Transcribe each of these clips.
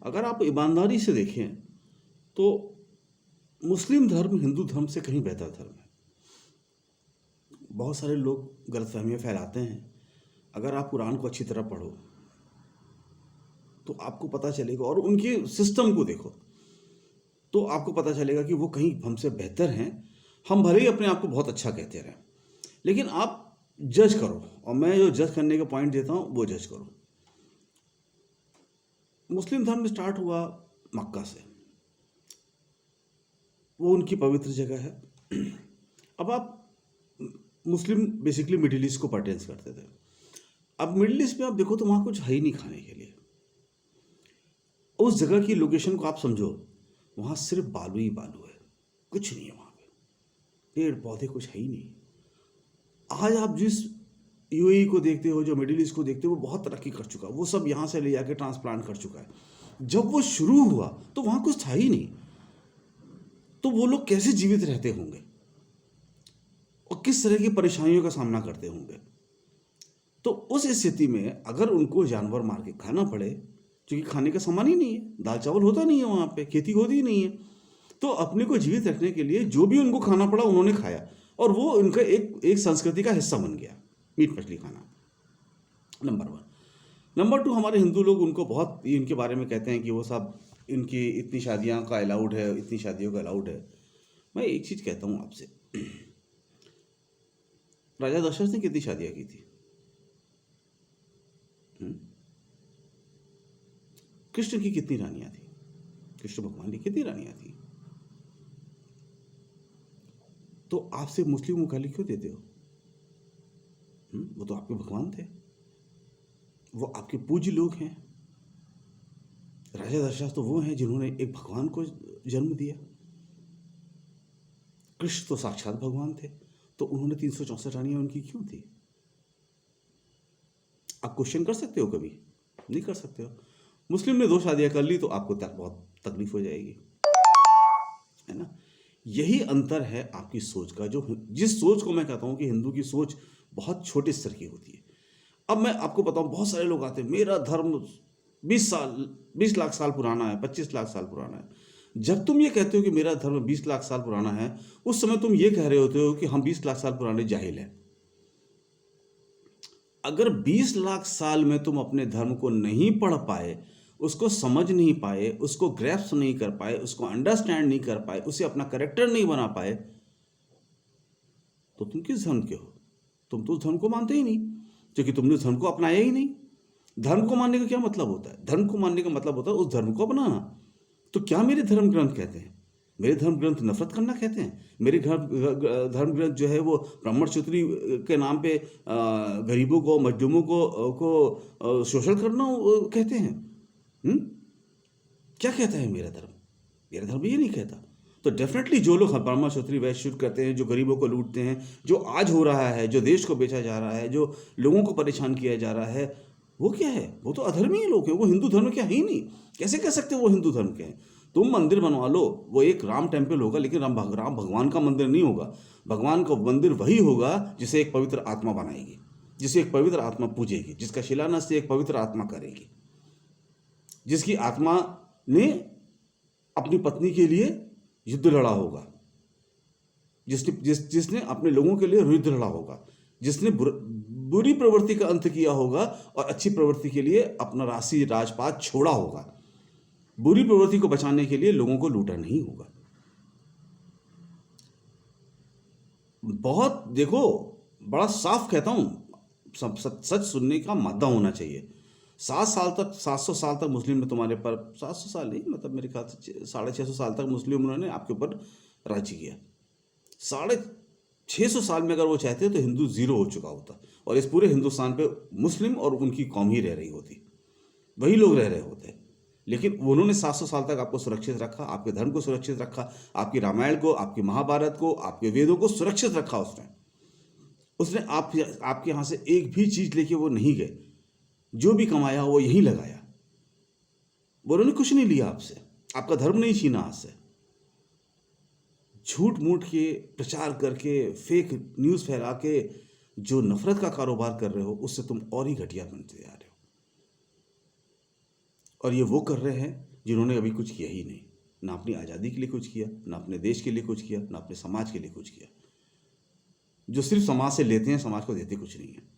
अगर आप ईमानदारी से देखें तो मुस्लिम धर्म हिंदू धर्म से कहीं बेहतर धर्म है। बहुत सारे लोग गलतफहमियाँ फैलाते हैं। अगर आप कुरान को अच्छी तरह पढ़ो तो आपको पता चलेगा, और उनके सिस्टम को देखो तो आपको पता चलेगा कि वो कहीं हमसे बेहतर हैं। हम भले ही अपने आप को बहुत अच्छा कहते रहें, लेकिन आप जज करो, और मैं जो जज करने का पॉइंट देता हूँ वो जज करो। मुस्लिम धर्म स्टार्ट हुआ मक्का से, वो उनकी पवित्र जगह है। अब आप मुस्लिम बेसिकली मिडिल ईस्ट को परटेंस करते थे। अब मिडिल ईस्ट में आप देखो तो वहाँ कुछ है ही नहीं खाने के लिए। उस जगह की लोकेशन को आप समझो, वहाँ सिर्फ बालू ही बालू है, कुछ नहीं है वहाँ पे, पेड़ पौधे कुछ है ही नहीं। आज आप जिस यूएई को देखते हो, जो मिडिल ईस्ट को देखते हो, वो बहुत तरक्की कर चुका है, वो सब यहाँ से ले जाके ट्रांसप्लांट कर चुका है। जब वो शुरू हुआ तो वहाँ कुछ था ही नहीं, तो वो लोग कैसे जीवित रहते होंगे और किस तरह की परेशानियों का सामना करते होंगे। तो उस स्थिति में अगर उनको जानवर मार के खाना पड़े, क्योंकि खाने का सामान ही नहीं है, दाल चावल होता नहीं है वहाँ पे, खेती होती ही नहीं है, तो अपने को जीवित रखने के लिए जो भी उनको खाना पड़ा उन्होंने खाया, और वो उनका एक संस्कृति का हिस्सा बन गया, मीट मछली खाना। नंबर 1। नंबर 2, हमारे हिंदू लोग उनको बहुत इनके बारे में कहते हैं कि वो सब इनकी इतनी शादियाँ का अलाउड है, इतनी शादियों का अलाउड है। मैं एक चीज़ कहता हूँ आपसे, राजा दशरथ ने कितनी शादियाँ की थी? कृष्ण की कितनी रानियाँ थी? कृष्ण भगवान की कितनी रानियाँ थी? तो आपसे मुस्लिम को गाली क्यों देते हो? वो तो आपके भगवान थे, वो आपके पूज्य लोग हैं। राजा दशरथ तो वो हैं जिन्होंने एक भगवान को जन्म दिया। कृष्ण तो साक्षात भगवान थे, तो उन्होंने 364 रानियां उनकी क्यों थी? आप क्वेश्चन कर सकते हो? कभी नहीं कर सकते हो। मुस्लिम ने 2 शादियां कर ली तो आपको बहुत तकलीफ हो जाएगी, है ना। यही अंतर है आपकी सोच का, जो जिस सोच को मैं कहता हूं कि हिंदू की सोच बहुत छोटे स्तर की होती है। अब मैं आपको बताऊं, बहुत सारे लोग आते हैं, मेरा धर्म 20 लाख साल पुराना है, 25 लाख साल पुराना है। जब तुम ये कहते हो कि मेरा धर्म 20 लाख साल पुराना है, उस समय तुम ये कह रहे होते हो कि हम 20 लाख साल पुराने जाहिल हैं। अगर 20 लाख साल में तुम अपने धर्म को नहीं पढ़ पाए, उसको समझ नहीं पाए, उसको ग्रैस्प नहीं कर पाए, उसको अंडरस्टैंड नहीं कर पाए, उसे अपना कैरेक्टर नहीं बना पाए, तो तुम किस धर्म के हो? तुम तो उस धर्म को मानते ही नहीं, क्योंकि तुमने उस धर्म को अपनाया ही नहीं। धर्म को मानने का क्या मतलब होता है? धर्म को मानने का मतलब होता है उस धर्म को अपनाना। तो क्या मेरे धर्म ग्रंथ कहते हैं? मेरे धर्म ग्रंथ नफरत करना कहते हैं? मेरे धर्म ग्रंथ जो है वो ब्राह्मणसूत्री के नाम पे गरीबों को, मजलूमों को शोषण करना कहते हैं? क्या कहता है मेरा धर्म? मेरा धर्म ये नहीं कहता। तो डेफिनेटली जो लोग ब्राह्मणसूत्री वैश्य शुरू करते हैं, जो गरीबों को लूटते हैं, जो आज हो रहा है, जो देश को बेचा जा रहा है, जो लोगों को परेशान किया जा रहा है, वो क्या है? वो तो अधर्मी लोग हैं, वो हिंदू धर्म के हैं ही नहीं। कैसे कह सकते हो वो हिंदू धर्म के हैं? तुम मंदिर बनवा लो, वो एक राम टेम्पल होगा, लेकिन राम भगवान का मंदिर नहीं होगा। भगवान का मंदिर वही होगा जिसे एक पवित्र आत्मा बनाएगी, जिसे एक पवित्र आत्मा पूजेगी, जिसका शिलान्यास एक पवित्र आत्मा करेगी, जिसकी आत्मा ने अपनी पत्नी के लिए युद्ध लड़ा होगा, जिसने अपने लोगों के लिए युद्ध लड़ा होगा, जिसने बुरी प्रवृत्ति का अंत किया होगा और अच्छी प्रवृत्ति के लिए अपना राजपाट छोड़ा होगा। बुरी प्रवृत्ति को बचाने के लिए लोगों को लूटा नहीं होगा। बहुत देखो, बड़ा साफ कहता हूं, सच सुनने का मादा होना चाहिए। 700 साल तक मुस्लिम ने तुम्हारे पर, 700 साल नहीं, मतलब मेरे ख्याल से 650 साल तक मुस्लिम उन्होंने आपके ऊपर राज्य किया। 650 साल में अगर वो चाहते तो हिंदू जीरो हो चुका होता, और इस पूरे हिंदुस्तान पे मुस्लिम और उनकी कौम ही रह रही होती, वही लोग रह रहे होते। लेकिन उन्होंने 700 साल तक आपको सुरक्षित रखा, आपके धर्म को सुरक्षित रखा, आपकी रामायण को, आपकी महाभारत को, आपके वेदों को सुरक्षित रखा। उसने आपके यहाँ से एक भी चीज लेके वो नहीं गए। जो भी कमाया वो यहीं लगाया। वो उन्होंने कुछ नहीं लिया आपसे, आपका धर्म नहीं छीना हाथ से। झूठ मूठ के प्रचार करके, फेक न्यूज़ फैला के जो नफरत का कारोबार कर रहे हो, उससे तुम और ही घटिया बनते जा रहे हो। और ये वो कर रहे हैं जिन्होंने अभी कुछ किया ही नहीं, ना अपनी आज़ादी के लिए कुछ किया, ना अपने देश के लिए कुछ किया, ना अपने समाज के लिए कुछ किया। जो सिर्फ समाज से लेते हैं, समाज को देते कुछ नहीं है।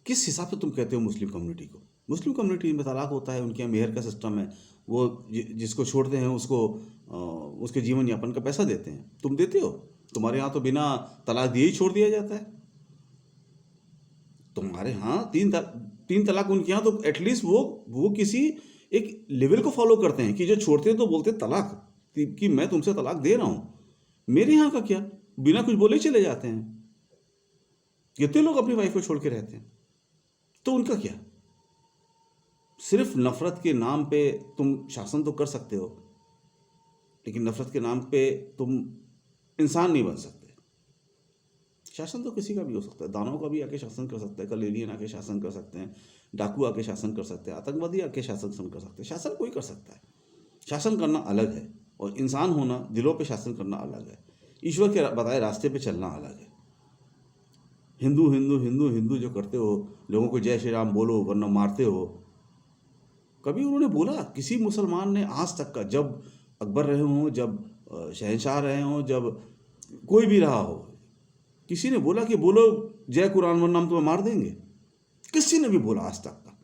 किस हिसाब से तुम कहते हो मुस्लिम कम्युनिटी को? मुस्लिम कम्युनिटी में तलाक होता है, उनके यहाँ मेहर का सिस्टम है, वो जिसको छोड़ते हैं उसको उसके जीवन यापन का पैसा देते हैं। तुम देते हो? तुम्हारे यहाँ तो बिना तलाक दिए ही छोड़ दिया जाता है। तुम्हारे यहाँ तीन तलाक, उनके यहाँ तो एटलीस्ट वो किसी एक लेवल को फॉलो करते हैं कि जो छोड़ते हैं तो बोलते तलाक, कि मैं तुमसे तलाक दे रहा हूँ। मेरे यहाँ का क्या, बिना कुछ बोले चले जाते हैं। कितने लोग अपनी वाइफ को छोड़ के रहते हैं, तो उनका क्या? सिर्फ नफरत के नाम पे तुम शासन तो कर सकते हो, लेकिन नफरत के नाम पे तुम इंसान नहीं बन सकते। शासन तो किसी का भी हो सकता है, दानव का भी आके शासन कर सकता है, कल एलियन आके शासन कर सकते हैं, डाकू आके शासन कर सकते हैं, आतंकवादी आके शासन कर सकते हैं। शासन कोई कर सकता है। शासन करना अलग है और इंसान होना, दिलों पे शासन करना अलग है। ईश्वर के बताए रास्ते पे चलना अलग है। हिंदू हिंदू हिंदू हिंदू जो करते हो, लोगों को जय श्री राम बोलो वरना मारते हो, कभी उन्होंने बोला किसी मुसलमान ने आज तक का, जब अकबर रहे हों, जब शहंशाह रहे हों, जब कोई भी रहा हो, किसी ने बोला कि बोलो जय कुरान वरना हम तुम्हें मार देंगे? किसी ने भी बोला आज तक का?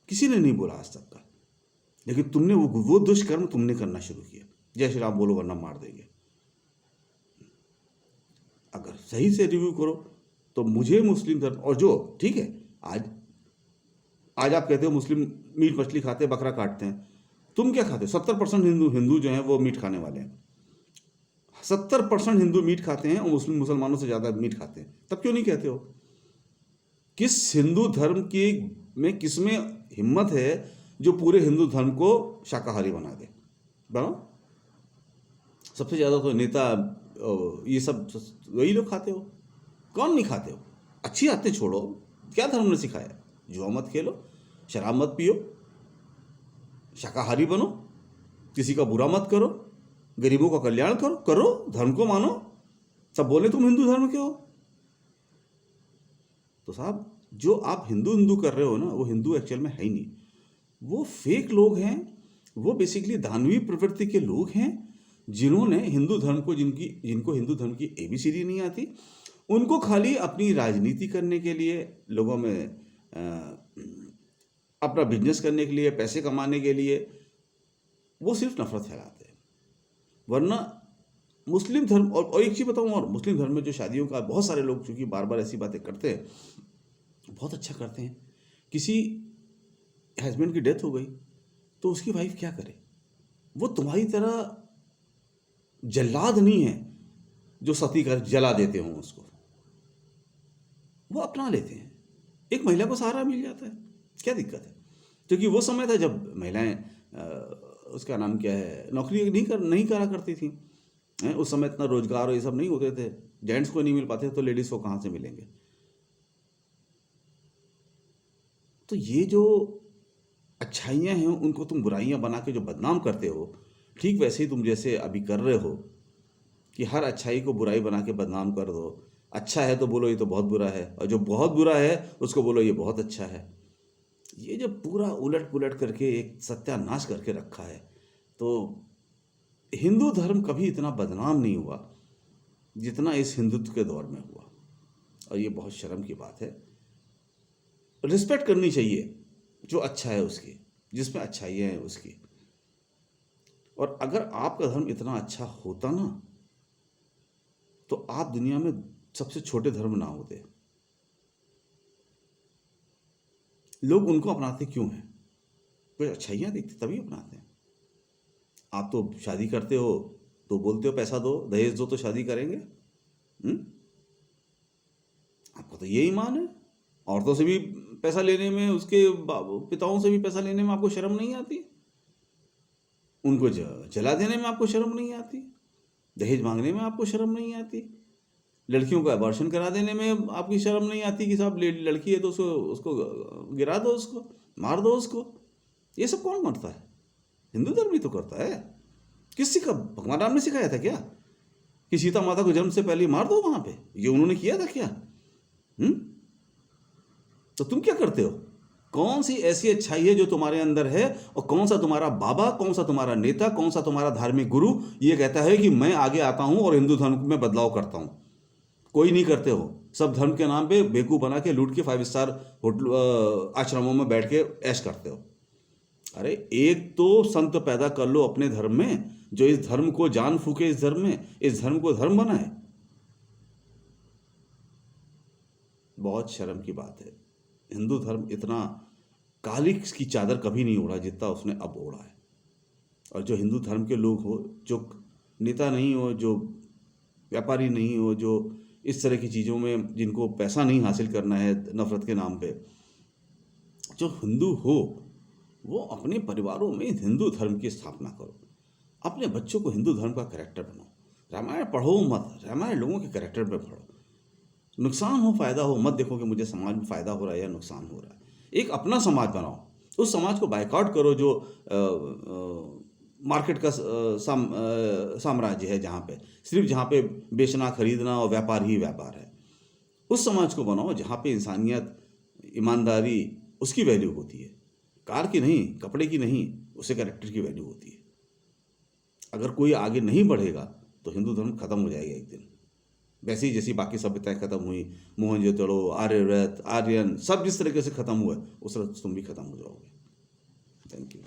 किसी ने नहीं बोला आज तक का। लेकिन तुमने वो दुष्कर्म तुमने करना शुरू किया, जय श्री राम बोलो वरना मार देंगे। अगर सही से रिव्यू करो तो मुझे मुस्लिम धर्म, और जो ठीक है, आज आप कहते हो मुस्लिम मीट मछली खाते हैं, बकरा काटते हैं, तुम क्या खाते हो? 70% हिंदू जो हैं वो मीट खाने वाले हैं। 70% हिंदू मीट खाते हैं और मुसलमानों से ज़्यादा मीट खाते हैं। तब क्यों नहीं कहते हो? किस हिंदू धर्म की में किसमें हिम्मत है जो पूरे हिंदू धर्म को शाकाहारी बना दे? बनाओ। सबसे ज़्यादा तो नेता ये सब वही लोग खाते हो। कौन नहीं खाते हो? अच्छी आदतें छोड़ो। क्या धर्म ने सिखाया? जुआ मत खेलो, शराब मत पियो, शाकाहारी बनो, किसी का बुरा मत करो, गरीबों का कल्याण करो, धर्म को मानो। सब बोले तुम हिंदू धर्म के हो। तो साहब, जो आप हिंदू हिंदू कर रहे हो ना, वो हिंदू एक्चुअल में है ही नहीं। वो फेक लोग हैं। वो बेसिकली दानवी प्रवृत्ति के लोग हैं, जिन्होंने हिंदू धर्म को, जिनको हिंदू धर्म की ABCD नहीं आती, उनको खाली अपनी राजनीति करने के लिए, लोगों में अपना बिजनेस करने के लिए, पैसे कमाने के लिए, वो सिर्फ नफरत फैलाते हैं। वरना मुस्लिम धर्म, और एक चीज़ बताऊँ, और मुस्लिम धर्म में जो शादियों का, बहुत सारे लोग चूँकि बार बार ऐसी बातें करते हैं, बहुत अच्छा करते हैं। किसी हस्बैंड की डेथ हो गई तो उसकी वाइफ क्या करे? वो तुम्हारी तरह जल्लाद नहीं है जो सती कर जला देते हों उसको। वो अपना लेते हैं। एक महिला को सहारा मिल जाता है, क्या दिक्कत है? क्योंकि वो समय था जब महिलाएं, उसका नाम क्या है, नौकरी नहीं करा करती थी। उस समय इतना रोजगार और ये सब नहीं होते थे, जेंट्स को नहीं मिल पाते, तो लेडीज़ को कहाँ से मिलेंगे? तो ये जो अच्छाइयाँ हैं उनको तुम बुराइयाँ बना के जो बदनाम करते हो, ठीक वैसे ही तुम जैसे अभी कर रहे हो कि हर अच्छाई को बुराई बना के बदनाम कर दो। अच्छा है तो बोलो ये तो बहुत बुरा है, और जो बहुत बुरा है उसको बोलो ये बहुत अच्छा है। ये जो पूरा उलट पुलट करके एक सत्यानाश करके रखा है, तो हिंदू धर्म कभी इतना बदनाम नहीं हुआ जितना इस हिंदुत्व के दौर में हुआ। और ये बहुत शर्म की बात है। रिस्पेक्ट करनी चाहिए जो अच्छा है उसकी, जिसमें अच्छाइयाँ हैं उसकी। और अगर आपका धर्म इतना अच्छा होता ना, तो आप दुनिया में सबसे छोटे धर्म ना होते। लोग उनको अपनाते क्यों हैं? कुछ अच्छाइयाँ दिखती तभी अपनाते हैं। आप तो शादी करते हो तो बोलते हो पैसा दो, दहेज दो तो शादी करेंगे। आपका तो ये ईमान है। औरतों से भी पैसा लेने में, उसके पिताओं से भी पैसा लेने में आपको शर्म नहीं आती? उनको जला देने में आपको शर्म नहीं आती? दहेज मांगने में आपको शर्म नहीं आती? लड़कियों का अबॉर्शन करा देने में आपकी शर्म नहीं आती कि साहब लड़की है तो उसको गिरा दो, उसको मार दो उसको? ये सब कौन करता है? हिंदू धर्म ही तो करता है। किसी का भगवान राम ने सिखाया था क्या कि सीता माता को जन्म से पहले मार दो वहां पे? ये उन्होंने किया था क्या? तो तुम क्या करते हो? कौन सी ऐसी अच्छाई है जो तुम्हारे अंदर है, और कौन सा तुम्हारा बाबा, कौन सा तुम्हारा नेता, कौन सा तुम्हारा धार्मिक गुरु ये कहता है कि मैं आगे आता हूं और हिंदू धर्म में बदलाव करता हूं? कोई नहीं करते हो। सब धर्म के नाम पे बेवकूफ़ बना के लूट के 5 स्टार होटल आश्रमों में बैठ के ऐश करते हो। अरे एक तो संत पैदा कर लो अपने धर्म में, जो इस धर्म को जान फूके, इस धर्म में, इस धर्म को धर्म बनाए। बहुत शर्म की बात है। हिंदू धर्म इतना काली की चादर कभी नहीं ओढ़ा जितना उसने अब ओढ़ा है। और जो हिंदू धर्म के लोग हो, जो नेता नहीं हो, जो व्यापारी नहीं हो, जो इस तरह की चीज़ों में जिनको पैसा नहीं हासिल करना है नफरत के नाम पे, जो हिंदू हो वो अपने परिवारों में हिंदू धर्म की स्थापना करो। अपने बच्चों को हिंदू धर्म का कैरेक्टर बनाओ। रामायण पढ़ो मत, रामायण लोगों के कैरेक्टर पे पढ़ो। नुकसान हो फायदा हो मत देखो कि मुझे समाज में फायदा हो रहा है या नुकसान हो रहा है। एक अपना समाज बनाओ, उस समाज को बायकॉट करो जो मार्केट का साम्राज्य है, जहाँ पे सिर्फ जहाँ पे बेचना खरीदना और व्यापार ही व्यापार है। उस समाज को बनाओ जहाँ पे इंसानियत, ईमानदारी, उसकी वैल्यू होती है, कार की नहीं, कपड़े की नहीं, उसे कैरेक्टर की वैल्यू होती है। अगर कोई आगे नहीं बढ़ेगा तो हिंदू धर्म खत्म हो जाएगा एक दिन। वैसे ही जैसी बाकी सभ्यताएं खत्म हुई, मोहनजोदड़ो, आर्यव्रत, आर्यन, सब जिस तरीके से खत्म हुआ उस तरह तुम भी खत्म हो जाओगे। Thank you.